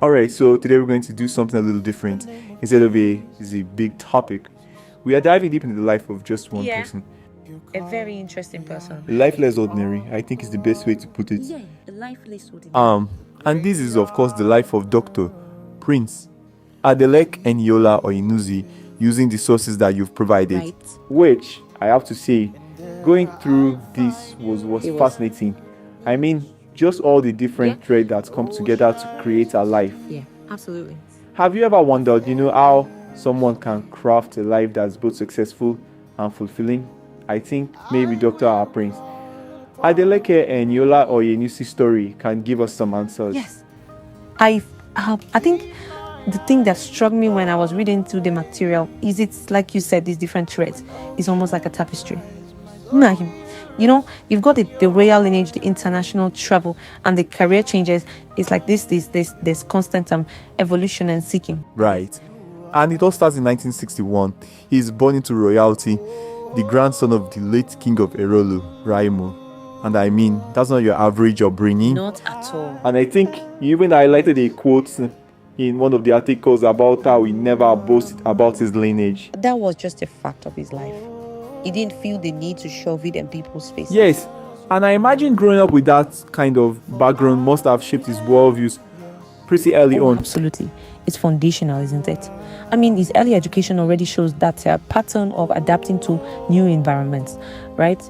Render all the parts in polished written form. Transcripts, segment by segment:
Alright, so today we're going to do something a little different. Instead of a big topic, we are diving deep into the life of just one person. A very interesting person. Life less ordinary, I think is the best way to put it. Yeah, a life less ordinary. And this is of course the life of Dr. Prince Adeleke Eniola Oyenusi, using the sources that you've provided. Right. Which I have to say, going through this was fascinating. I mean, just all the different threads that come together to create a life. Yeah, absolutely. Have you ever wondered, how someone can craft a life that's both successful and fulfilling? I think maybe Dr. Our Prince Adeleke Eniola Oyenusi's story can give us some answers. Yes. I think the thing that struck me when I was reading through the material is it's like you said, these different threads. It's almost like a tapestry. Imagine, you've got the royal lineage, the international travel, and the career changes. It's like this constant evolution and seeking. Right. And it all starts in 1961. He's born into royalty, the grandson of the late king of Erolu, Raimo. And I mean, that's not your average upbringing. Not at all. And I think you even highlighted a quote in one of the articles about how he never boasted about his lineage. That was just a fact of his life. He didn't feel the need to shove it in people's faces. Yes, and I imagine growing up with that kind of background must have shaped his worldviews pretty early on. Absolutely. It's foundational, isn't it? I mean, his early education already shows that pattern of adapting to new environments, right?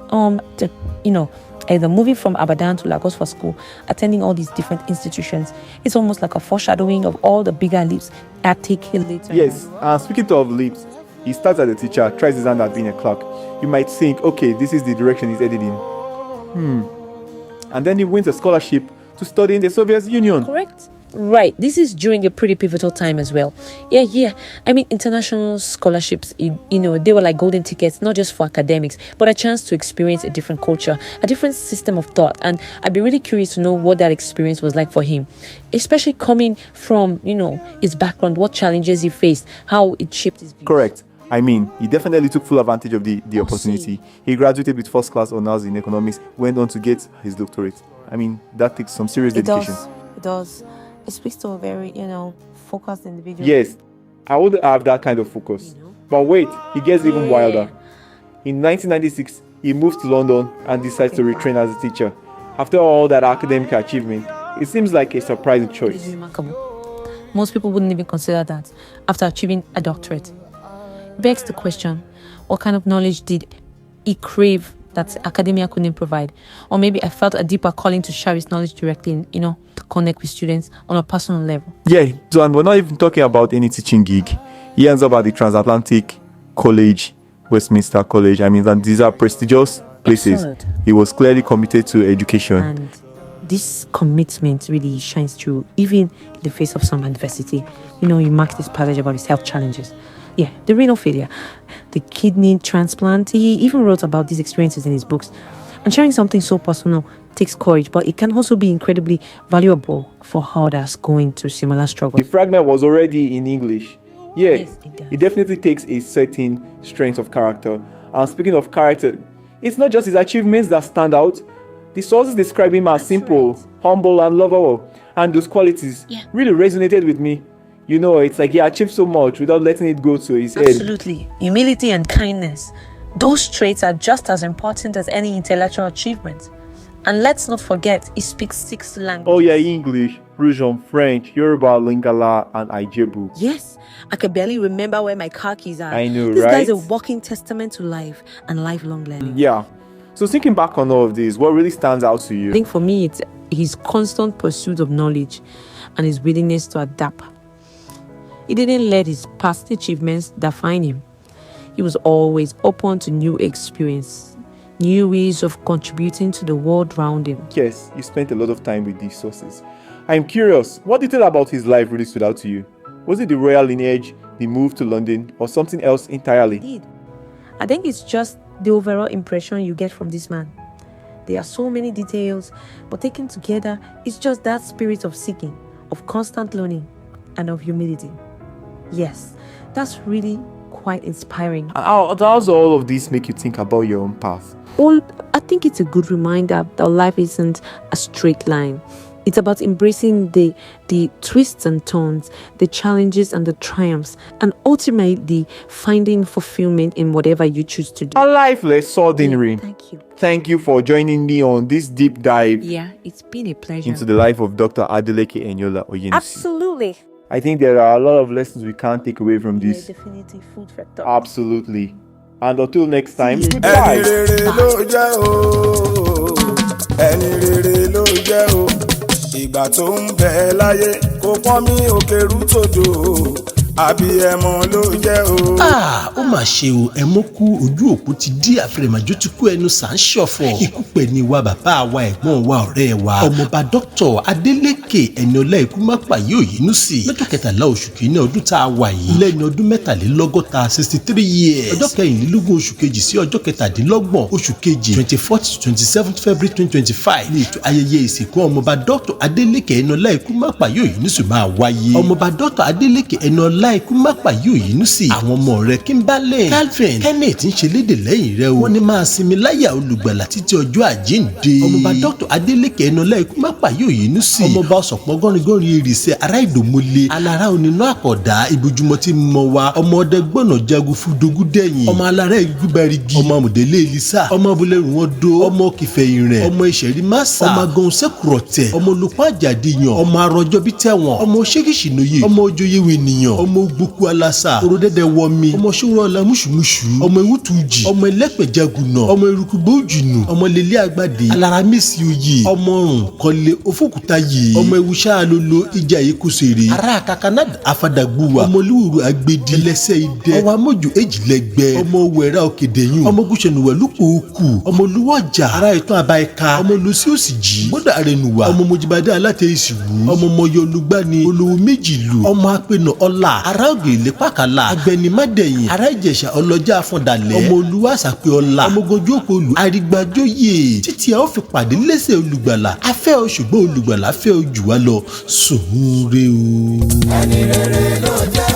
Either moving from Abadan to Lagos for school, attending all these different institutions. It's almost like a foreshadowing of all the bigger leaps that take him later. Yes, and speaking of leaps, he starts as a teacher, tries his hand at being a clerk. You might think, okay, this is the direction he's headed in. And then he wins a scholarship to study in the Soviet Union. Correct. Right. This is during a pretty pivotal time as well. Yeah. I mean, international scholarships, they were like golden tickets, not just for academics, but a chance to experience a different culture, a different system of thought. And I'd be really curious to know what that experience was like for him, especially coming from, his background, what challenges he faced, how it shaped his views. Correct. I mean, he definitely took full advantage of the opportunity. He graduated with first class honors in economics, went on to get his doctorate. I mean, that takes some serious dedication. It does. It speaks to a very, focused individual. Yes, I would have that kind of focus. But wait, he gets even wilder. In 1996, he moved to London and decides to retrain as a teacher. After all that academic achievement, it seems like a surprising choice. It's remarkable. Most people wouldn't even consider that after achieving a doctorate. Begs the question, what kind of knowledge did he crave that academia couldn't provide? Or maybe I felt a deeper calling to share his knowledge directly, to connect with students on a personal level. Yeah, so and we're not even talking about any teaching gig. He ends up at the Transatlantic College, Westminster College. I mean, and these are prestigious places. Excellent. He was clearly committed to education. And this commitment really shines through, even in the face of some adversity. He marks this passage about his health challenges. Yeah, the renal failure, the kidney transplant. He even wrote about these experiences in his books. And sharing something so personal takes courage, but it can also be incredibly valuable for others going through similar struggles. The fragment was already in English. Yeah, Yes, it does. it definitely takes a certain strength of character. And speaking of character, it's not just his achievements that stand out. The sources describe him as simple, humble, and lovable. And those qualities really resonated with me. It's like he achieved so much without letting it go to his head. Absolutely. Humility and kindness. Those traits are just as important as any intellectual achievement. And let's not forget, he speaks 6 languages. Oh yeah, English, Russian, French, Yoruba, Lingala, and Ijebu. Yes, I can barely remember where my car keys are. I know, this right? This guy's a walking testament to life and lifelong learning. Yeah. So thinking back on all of this, what really stands out to you? I think for me, it's his constant pursuit of knowledge and his willingness to adapt. He didn't let his past achievements define him. He was always open to new experience, new ways of contributing to the world around him. Yes, you spent a lot of time with these sources. I'm curious, what detail about his life really stood out to you? Was it the royal lineage, the move to London, or something else entirely? Indeed. I think it's just the overall impression you get from this man. There are so many details, but taken together, it's just that spirit of seeking, of constant learning, and of humility. Yes, that's really quite inspiring. How does all of this make you think about your own path? Well, I think it's a good reminder that life isn't a straight line. It's about embracing the twists and turns, the challenges and the triumphs, and ultimately finding fulfillment in whatever you choose to do. A life less ordinary. Thank you. Thank you for joining me on this deep dive Yeah, it's been a pleasure. into the life of Dr. Adeleke Eniola Oyenusi. Absolutely. I think there are a lot of lessons we can't take away from this. Yeah, definitely food for thought. Absolutely. And until next time, See you. goodbye. ẹni rere ló jẹ́ o ìgbà tó ń bẹ láyé kò pọ́n mi òkèrú tòjò àbíẹmọ ló jẹ́ o. ó mà ṣe o ẹmọ kú ojú òkú ti dí àfẹrẹmàjò ti kú ẹnu sàn ṣọ̀fọ̀ ikú pẹ̀ ní wa bàbá wa ẹ̀gbọ́n wa ọ̀rẹ́ wa ọmọọba dr Adeleke Eniola Oyenusi lọ́jọ́ 13 oṣù kìíní ọdún tá a wà yìí lẹ́ni ọdún 63 63 years ọjọ́ 24 oṣù kejì sí ọjọ́ 27 oṣù kejì 24th to 27th February 2025 ní ètò ayẹyẹ ìsìnkú ọmọọba dr Adeleke Eniola Oyenusi máa wáyé ọmọọba dr Adeleke Eniola Oyenusi àwọn ọmọ rẹ̀ Kimberley Calvin Kenneth ń ṣe léde lẹ́yìn rẹ̀ o wọ́n ní máa sinmi láyà olùgbàlà títí ọjọ́ àjíǹde ọmọọba dr Adeleke Eniola Oyenusi ọmọọba ọ̀sọ̀pọ̀ gọ́rin ìrìsẹ̀ ará ìdòmọ́lé alára onínú àkọ́dá ibojúmọ́ tí mọ wa ọmọ ọdẹ gbọ́nà jagun fún dogúdẹ́yìn ọmọ alára ìgbúbarigi ọmọ àmùdélé elisa ọmọ abúlẹ̀rù wọn do ọmọ kìfẹ́ ìrìn ọmọ ìṣẹ̀rí másà ọmọ agan sẹ́kùrọ̀tẹ̀ ọmọ olùpọ̀ àjàdìyàn ọmọ arọjọ́ bí tẹ̀wọ̀n ọmọ ṣẹ́kìṣìnòye ọmọ ojoyèwé ènìyàn ọmọ gbókú alásà orodẹ́dẹ́ wọmi ọmọ ṣòwòrán mùsùmùsù ọmọ ewútùjì ọmọ ẹlẹ́pẹ̀jagùnà ọmọ eruku bójúnù ọmọ lélẹ́ àgbàdé alaramẹ́sì oyè ọmọ ọrùn kọ́lé òfòkúta yìí ọmọ ewúṣà lolo ìjà ìkúsèrè ará kakanad afadagbuwa ọmọ olúwùrú agbèdì ẹlẹ́sẹ̀ idẹ ọmọ amójú èjìlẹ́gbẹ́ ọmọ wẹ̀rà òkèdèyún ọmọ gúúsẹ̀nùwẹ̀lúpọ̀ òkú ọmọ olúwọ̀jà ará ìtàn àbáyíká ọmọ olùsí òsìjì gbọ́dọ̀ àrẹnùwà ọmọ mojibadé alátẹ ìsìwú ọmọ mọyọ olùgbani olówó méjì lù ọmọ apẹnà ọlá ará ògèlè pàkàlà agbẹnimádẹyìn ará ìjẹ̀ṣà ọlọ́jà àfọ̀dàlẹ̀ ọmọ olúwa àsàpẹ ọlá ọmọ gojú òpolù àrígbàjọyè títí a ó fi pàdé lẹ́sẹ̀ olùgbàlà afẹ́ o ṣùgbọ́n olùgbàlà fẹ́ o jù wá lọ sùn re o. ẹni rere ló jẹ́.